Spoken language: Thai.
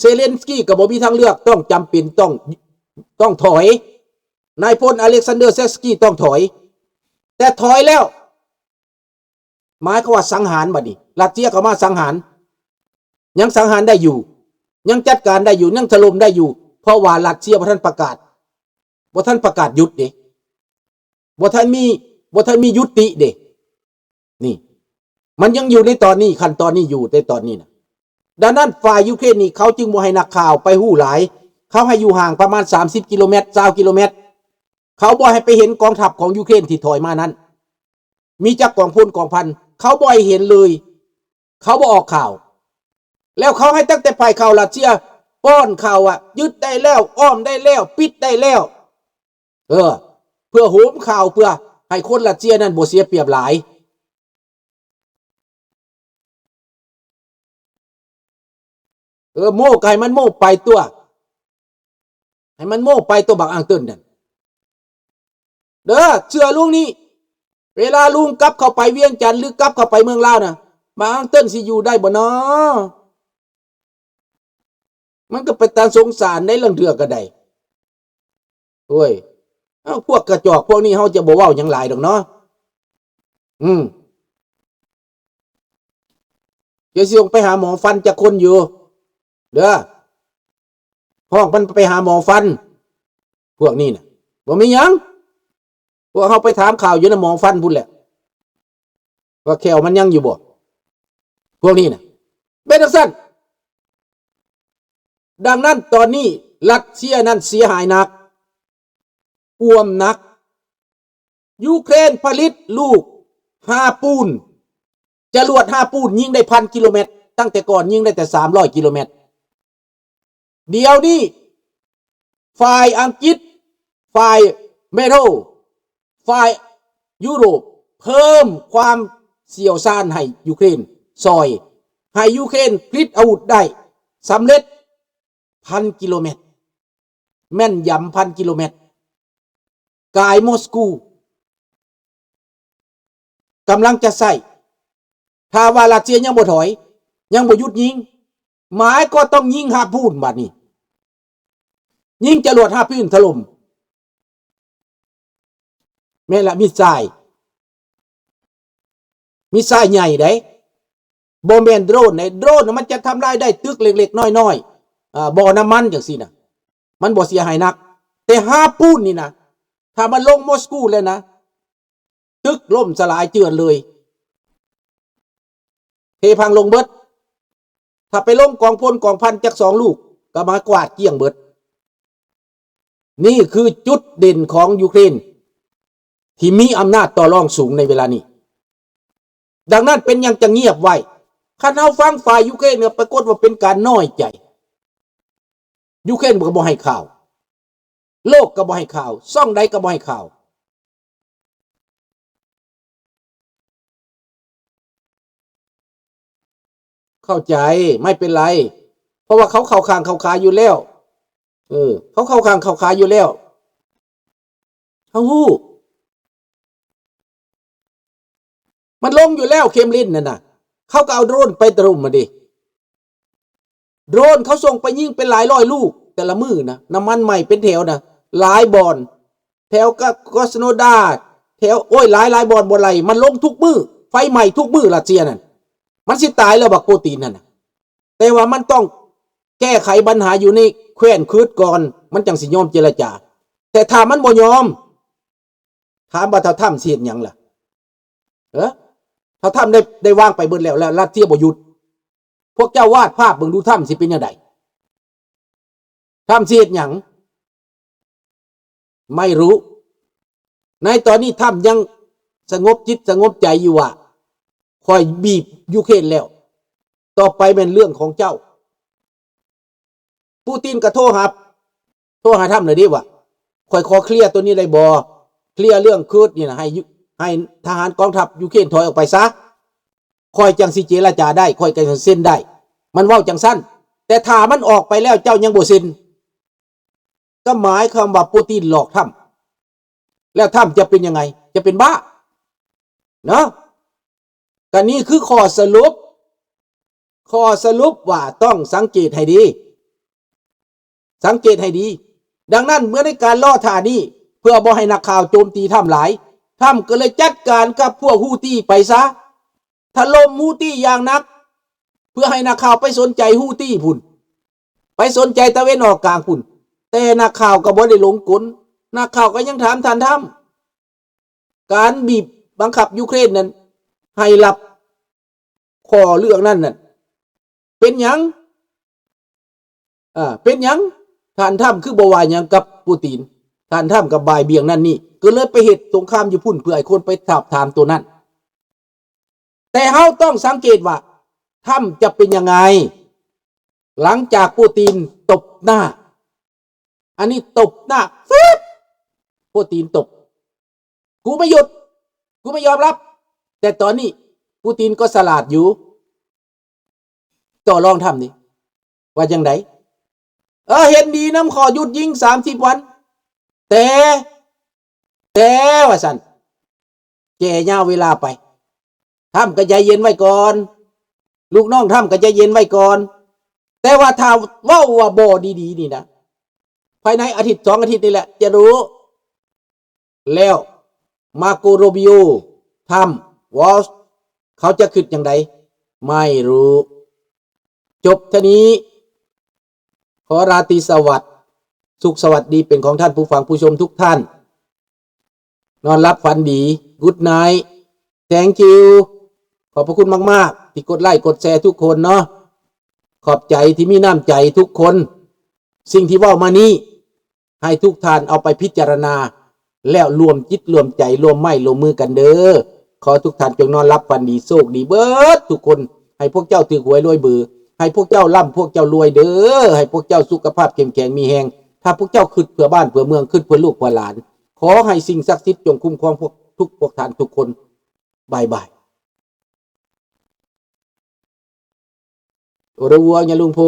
เซเลนสกี้กับบ่มีทางเลือกต้องจำเป็นต้องถอยนายพลอเล็กซานเดอร์เซสกี้ต้องถอยแต่ถอยแล้วหมายความว่าสังหารบัดนี้รัสเซียเข้ามาสังหารยังสังหารได้อยู่ยังจัดการได้อยู่ยังถล่มได้อยู่เพราะว่ารัสเซียบ่ทันประกาศหยุดเด้บ่ทันมียุติเด้นี่มันยังอยู่ในตอนนี้ขั้นตอนนี้อยู่ในตอนนี้นะดังนั้นฝ่ายยูเครนนี่เขาจึงบ่ให้นักข่าวไปหู้หลายเขาให้อยู่ห่างประมาณ30 กิโลเมตร20 กิโลเมตรเขาบ่ให้ไปเห็นกองทัพของยูเครนที่ถอยมานั้นมีจักกองพลกองพันเขาบ่ให้เห็นเลยเขาบ่ออกข่าวแล้วเขาให้ตั้งแต่ฝ่ายข่าวรัสเซียป้อนข่าวยึดได้แล้วอ้อมได้แล้วปิดได้แล้วเพื่อโหมข่าวเพื่อให้คนรัสเซียนั้นบ่เสียเปรียบหลายโม่ไก่มันโม่ไปตัวให้มันโม่ไปตัวบักอ่างตื้นนั่นเด้อเชื่อลุงนี่เวลาลุงกลับเข้าไปเวียงจันทร์หรือกลับเข้าไปเมืองลาวน่ะบักอ่างตื้นสิอยู่ได้บ่น้อมันก็เป็นตาสงสารในเรื่องเถื่อก็ได้โอ้ยพวกกระจอกพวกนี้เฮาจะบ่เว้าหยังหลายดอกเนาะเดี๋ยวสิลงไปหาหมอฟันจากคนอยู่เด้อห้องมันไปหาหมอฟันพวกนี้น่ะบ่มีหยังพวกเฮาไปถามข่าวอยู่นะหมอฟันพุ่นแหละว่าแขวมันยังอยู่บ่พวกนี้น่ะเป็นจังซั่นดังนั้นตอนนี้รัสเซียนั้นเสียหายหนักอ่วมหนักยูเครนผลิตลูก5ปูนจรวด5ปูนยิงได้1,000 กิโลเมตรตั้งแต่ก่อนยิงได้แต่300 กิโลเมตรเดี๋ยวนี้ฝ่ายอังกฤษฝ่ายเมโทฝ่ายยุโรปเพิ่มความเสี่ยวซ่านให้ยูเครนซอยให้ยูเครนผลิตอาวุธได้สำเร็จ1,000 กิโลเมตรแม่นยำ1,000 กิโลเมตรกายมอสโกกำลังจะใส่ถ้าว่ารัสเซียยังบ่ถอยยังบ่หยุดยิงหมายก็ต้องยิง5ปูนบัดนี้ยิงจรวด5ปูนถล่มแม่ละมิสไซล์ใหญ่ได้บ่แม่นโดรนในโดรนมันจะทำลายได้ตึกเล็กๆน้อยๆบ่อน้ำมันจังซี่น่ะมันบ่เสียหายนักแต่5ปูนนี่นะถ้ามันลงมอสโกแล้วนะตึกล่มสลายเจือนเลยเทพังลงเบิดถ้าไปลงกองพลกองพันจัก2 ลูกก็มากวาดเกลี้ยงเบิดนี่คือจุดเด่นของยูเครนที่มีอำนาจต่อรองสูงในเวลานี้ดังนั้นเป็นยังจะเงียบไว้คันเฮาฟังฝ่ายยูเครนเนี่ยปรากฏว่าเป็นการน้อยใจยูเครนก็บ่ให้ข่าวโลกก็บ่ให้ข่าวซ่องใดก็บ่ให้ข่าวเข้าใจไม่เป็นไรเพราะว่าเขาเข้าข้างเข้าขาอยู่แล้วเขาเข้าข้างเข้าขาอยู่แล้วฮู้มันลงอยู่แล้วเคมลินนั่นน่ะเขาก็เอาโดรนไปตรุมมาดิโดรนเขาส่งไปยิงเป็นหลายร้อยลูกแต่ละมือนะน้ำมันใหม่เป็นแถวนะหลายบอนแถวกอสโนดาแถวหลายบอนบ่ไหลมันลงทุกมือไฟใหม่ทุกมือรัสเซียนั่นมันสิตายแล้วบักโปรตีนนั่นน่ะแต่ว่ามันต้องแก้ไขปัญหาอยู่ในแคว้นคืดก่อนมันจังสิยอมเจรจาแต่ถ้ามันบ่ยอมถามว่าถ้าทำเสียหยังล่ะถ้าทำได้วางไปเบิดแล้วรัสเซียบ่หยุดพวกเจ้าวาดภาพเบิ่งดูถ้ำสิเป็นยังไงถ้ำเสียหยังไม่รู้ในตอนนี้ถ้ำยังสงบจิตสงบใจอยู่คอยบีบยูเครนแล้วต่อไปเป็นเรื่องของเจ้าปูตินก็โทรหาถ้ำหน่อยดิว่าคอยขอเคลียร์ตัวนี้ได้บ่เคลียร์เรื่องคืดนี่นะให้ทหารกองทัพยูเครนถอยออกไปซะคอยจังสิเจรจาได้คอยกันเส้นได้มันเว้าจังสั้นแต่ถ้ามันออกไปแล้วเจ้ายังบ่เซ็นก็หมายความว่าปูตินหลอกถ้ำแล้วถ้ำจะเป็นยังไงจะเป็นบ้าเนาะก็นี่คือข้อสรุปว่าต้องสังเกตให้ดี สังเกตให้ดีดังนั้นเมื่อในการล่อท่านี้เพื่อบ่ให้นักข่าวโจมตีถ้ำหลายถ้ำก็เลยจัดการกับพวกฮูตี้ไปซะถล่มฮูตี้อย่างนักเพื่อให้นักข่าวไปสนใจฮูตี้พุ่นไปสนใจตะเวนออกกลางพุ่นแต่นักข่าวก็บ่ได้หลงกลนักข่าวก็ยังถามทันถ้ำการบีบบังคับยูเครนนั้นให้รับข้อเรื่องนั้นน่ะเป็นหยังเป็นหยังท่านถ้ำคือบ่ว่าหยังกับปูตินท่านถ้ำกับบ่ายเบี่ยงนั่นนี่ก็เลยไปเหตุสงครามอยู่พุ่นเพื่อให้คนไปถามตัวนั้นแต่เฮาต้องสังเกตว่าถ้ำจะเป็นยังไงหลังจากปูตินตบหน้าอันนี้ตบหน้าฟึ๊บปูตินตบกูไม่หยุดกูไม่ยอมรับแต่ตอนนี้ปูตินก็สลาดอยู่ต่อรองทำนี่ว่าจังไดเห็นดีน้ำขอหยุดยิง30 วันแต่ว่าสันแก่ยาวเวลาไปทำก็ใจเย็นไว้ก่อนลูกน้องทำก็ใจเย็นไว้ก่อนแต่ว่าถ้าเว้าว่าบ่ดีๆนี่นะภายในอาทิตย์2 อาทิตย์นี่แหละจะรู้แล้วมาโกโรบิโอทำวอลเขาจะคิดอย่างไรไม่รู้จบเท่านี้ขอราตรีสวัสดิ์สุขสวัสดีเป็นของท่านผู้ฟังผู้ชมทุกท่านนอนรับฝันดี Good night Thank you ขอบพระคุณมากๆที่กดไลค์กดแชร์ทุกคนเนาะขอบใจที่มีน้ำใจทุกคนสิ่งที่ว่ามานี้ให้ทุกท่านเอาไปพิจารณาแล้วรวมจิตรวมใจรวมไม้รวมมือกันเด้อขอทุกท่านจงนอนรับฝันดีโชคดีเบิดทุกคนให้พวกเจ้าถือหวยรวยเบือให้พวกเจ้าร่ำพวกเจ้ารวยเด้อให้พวกเจ้าสุขภาพเข้มแข็งมีแรงถ้าพวกเจ้าคิดเพื่อบ้านเพื่อเมืองคิดเพื่อลูกเพื่อหลานขอให้สิ่งศักดิ์สิทธิ์จงคุ้มครองพวกท่านทุกคนบายบายโอระวัวอย่าลุงโพ